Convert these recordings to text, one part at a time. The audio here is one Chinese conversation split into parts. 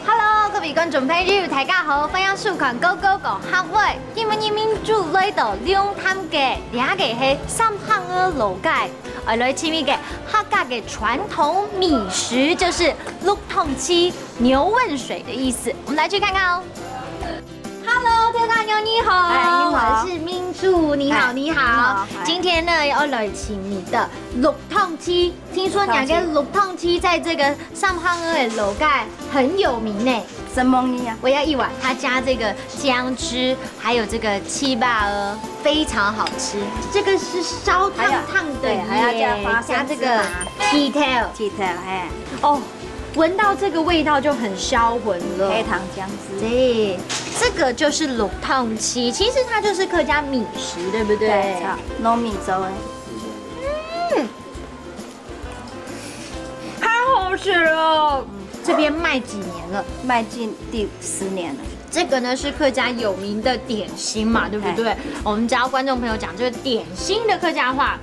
Hello， 各位觀眾朋友，大家好，歡迎收看《Go Go Go 客位》。今日民主來到兩探嘅，兩個係三行嘅路街，而來前面嘅客家嘅傳統米食就是綠湯雞牛問水的意思。我們來去看看哦。Hello， 跳大妞你好，你好，我是民主，你好，你好。今天呢要來請你的綠湯雞，聽說兩個綠湯雞在這個三行嘅路街很有名呢。什麼呢？我要一碗，它加這個薑汁，還有這個七霸鵝，非常好吃。這個是燒燙燙的耶，還要加花生加這個 detail， 哎，哦，聞到這個味道就很銷魂了。黑糖薑汁，對，這個就是綠湯雞，其實它就是客家米食，對不對？對，糯米粥哎。太好吃了。這邊賣幾年了？賣進第10年了。這個呢是客家有名的點心嘛，對不對？我們教觀眾朋友講這個點心的客家話，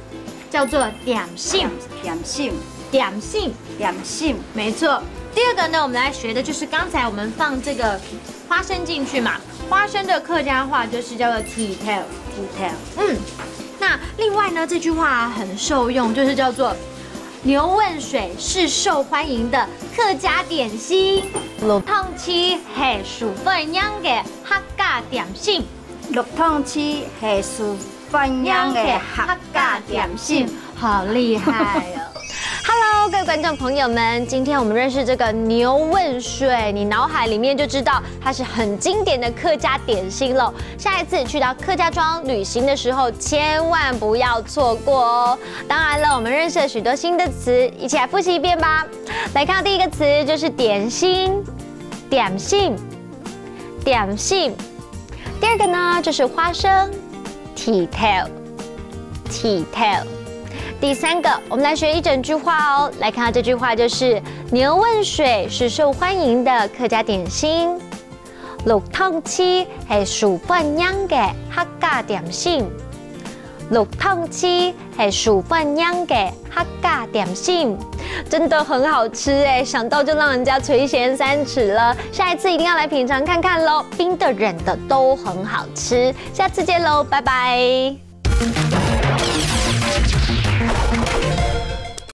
叫做點心。點心，點心，點心，沒錯。第二個呢，我們來學的就是剛才我們放這個花生進去嘛，花生的客家話就是叫做 detail。那另外呢，這句話很受用，就是叫做牛問水是受歡迎的客家點心，綠湯雞係受歡迎嘅客家點心。綠湯雞係受歡迎嘅客家點心，好厲害哦！Hello， 各位觀眾朋友們，今天我們認識這個牛問水，你腦海裡面就知道它是很經典的客家點心嘍。下一次去到客家莊旅行的時候，千萬不要錯過哦。當然了，我們認識了許多新的詞，一起來複習一遍吧。來看第一個詞就是點心，點心，點心。第二個呢就是花生 ，detail，detail。第三個，我們來學一整句話哦。來看到這句話就是牛問水是受歡迎的客家點心，綠湯雞係受歡迎嘅客家點心，綠湯雞係受歡迎嘅客家點心，真的很好吃哎，想到就讓人家垂涎三尺了。下一次一定要來品嘗看看嘍，冰的、冷的都很好吃。下次見嘍，拜拜。